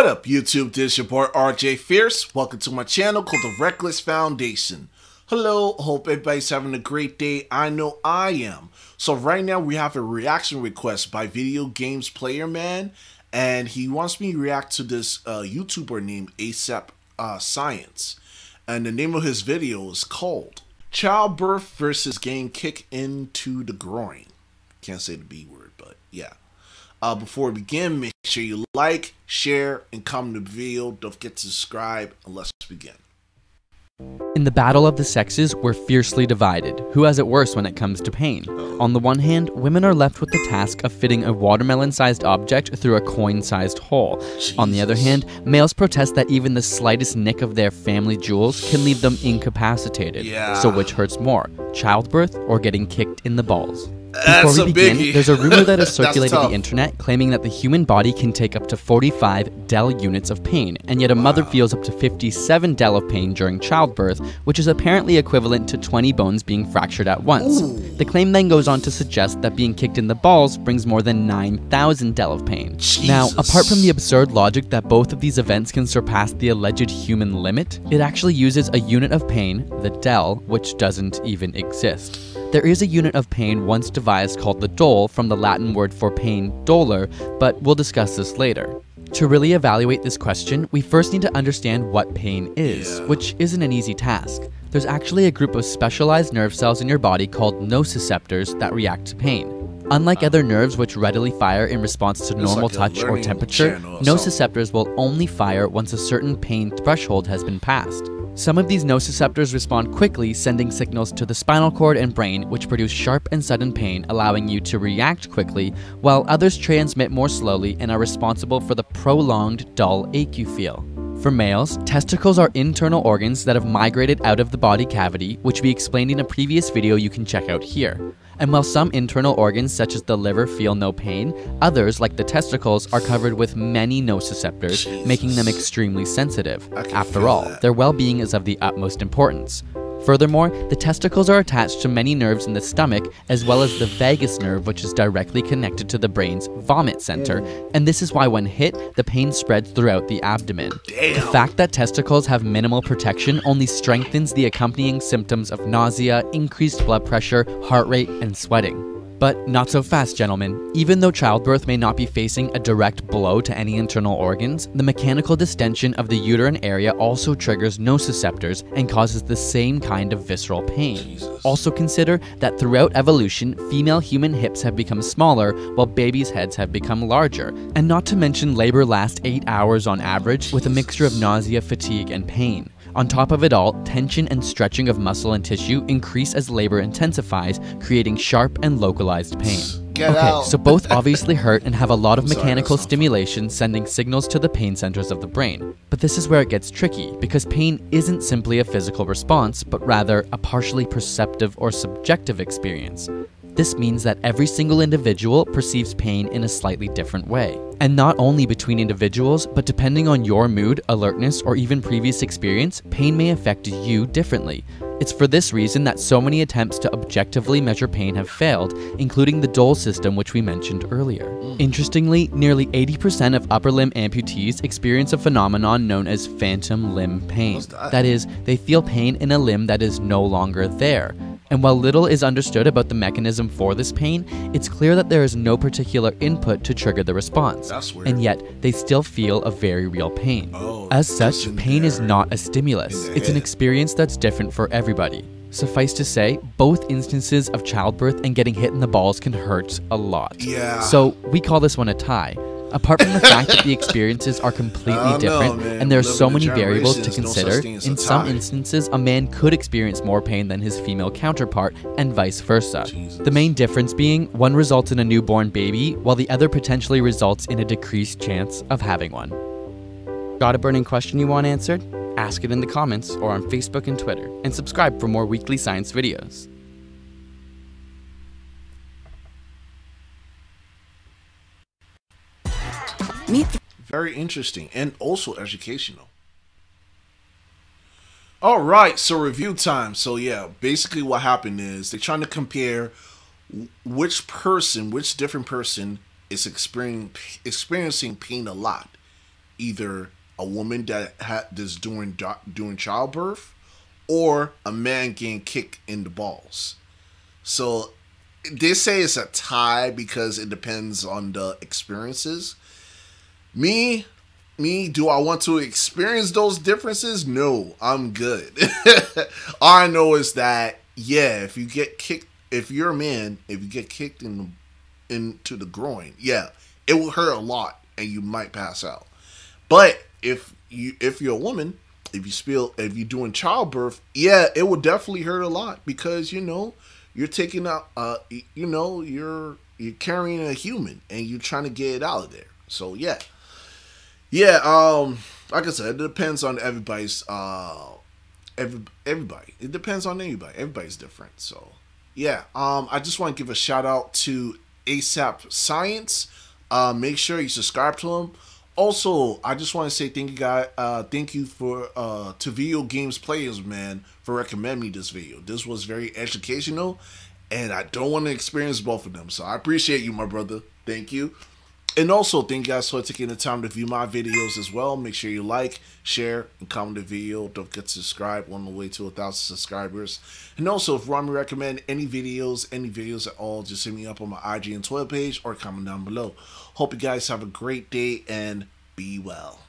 What up, YouTube? This is your boy RJ Fierce. Welcome to my channel called The Reckless Foundation. Hello, hope everybody's having a great day. I know I am. So right now we have a reaction request by Video Games Player Man, and he wants me to react to this YouTuber named asapscience. And the name of his video is called Childbirth versus Getting Kicked into the Groin. Can't say the B word, but yeah. Before we begin, make sure you like, share, and comment on the video. Don't forget to subscribe, and let's begin. In the battle of the sexes, we're fiercely divided. Who has it worse when it comes to pain? On the one hand, women are left with the task of fitting a watermelon-sized object through a coin-sized hole. Jesus. On the other hand, males protest that even the slightest nick of their family jewels can leave them incapacitated. Yeah. So which hurts more, childbirth or getting kicked in the balls? That's Before we begin, biggie. there's a rumor that has circulated tough. the internet claiming that the human body can take up to 45 del units of pain, and yet a mother feels up to 57 del of pain during childbirth, which is apparently equivalent to 20 bones being fractured at once. Ooh. The claim then goes on to suggest that being kicked in the balls brings more than 9,000 del of pain. Jesus. Now, apart from the absurd logic that both of these events can surpass the alleged human limit, it actually uses a unit of pain, the del, which doesn't even exist. There is a unit of pain once devised called the dole, from the Latin word for pain, dolor, but we'll discuss this later. To really evaluate this question, we first need to understand what pain is, which isn't an easy task. There's actually a group of specialized nerve cells in your body called nociceptors that react to pain. Unlike other nerves which readily fire in response to normal like a touch or learning temperature, channel or something. nociceptors will only fire once a certain pain threshold has been passed. Some of these nociceptors respond quickly, sending signals to the spinal cord and brain, which produce sharp and sudden pain, allowing you to react quickly, while others transmit more slowly and are responsible for the prolonged, dull ache you feel. For males, testicles are internal organs that have migrated out of the body cavity, which we explained in a previous video you can check out here. And while some internal organs such as the liver feel no pain, others, like the testicles, are covered with many nociceptors, making them extremely sensitive. After all, their well-being is of the utmost importance. Furthermore, the testicles are attached to many nerves in the stomach, as well as the vagus nerve, which is directly connected to the brain's vomit center, and this is why when hit, the pain spreads throughout the abdomen. Damn. The fact that testicles have minimal protection only strengthens the accompanying symptoms of nausea, increased blood pressure, heart rate, and sweating. But not so fast, gentlemen. Even though childbirth may not be facing a direct blow to any internal organs, the mechanical distension of the uterine area also triggers nociceptors and causes the same kind of visceral pain. Jesus. Also consider that throughout evolution, female human hips have become smaller while babies' heads have become larger. And not to mention labor lasts 8 hours on average with a mixture of nausea, fatigue, and pain. On top of it all, tension and stretching of muscle and tissue increase as labor intensifies, creating sharp and localized pain. Get out. So both obviously hurt and have a lot of mechanical stimulation sending signals to the pain centers of the brain. But this is where it gets tricky, because pain isn't simply a physical response, but rather a partially perceptive or subjective experience. This means that every single individual perceives pain in a slightly different way. And not only between individuals, but depending on your mood, alertness, or even previous experience, pain may affect you differently. It's for this reason that so many attempts to objectively measure pain have failed, including the dole system which we mentioned earlier. Interestingly, nearly 80% of upper limb amputees experience a phenomenon known as phantom limb pain. That is, they feel pain in a limb that is no longer there. And while little is understood about the mechanism for this pain, it's clear that there is no particular input to trigger the response. That's weird. And yet, they still feel a very real pain. As such, pain is not a stimulus. It's an experience that's different for everybody. Suffice to say, both instances of childbirth and getting hit in the balls can hurt a lot. Yeah. So we call this one a tie. Apart from the fact that the experiences are completely different and there are so many variables to consider, in some instances a man could experience more pain than his female counterpart and vice versa. The main difference being one results in a newborn baby while the other potentially results in a decreased chance of having one. Got a burning question you want answered? Ask it in the comments or on Facebook and Twitter, and subscribe for more weekly science videos. Very interesting and also educational. All right, so review time. So yeah, basically what happened is they're trying to compare which different person is experiencing pain a lot. either a woman that's doing childbirth, or a man getting kicked in the balls. So they say it's a tie because it depends on the experiences. Me, do I want to experience those differences? No, I'm good. All I know is that, yeah, if you get kicked, if you're a man, if you get kicked into the groin, yeah, it will hurt a lot and you might pass out. But if you're a woman, if you're doing childbirth, yeah, it will definitely hurt a lot because you're taking out you're carrying a human and you're trying to get it out of there. So yeah. Like I said, it depends on everybody's everybody. It depends on anybody. Everybody's different. So yeah. I just want to give a shout out to asapscience. Make sure you subscribe to him. Also, I just want to say thank you guys. Thank you for to Video Games Players, man, for recommending me this video. This was very educational, and I don't want to experience both of them. So I appreciate you, my brother. Thank you. And also, thank you guys for taking the time to view my videos as well. Make sure you like, share, and comment the video. Don't forget to subscribe on the way to 1,000 subscribers. And also, if you want me to recommend any videos at all, just hit me up on my IG and Twitter page or comment down below. Hope you guys have a great day and be well.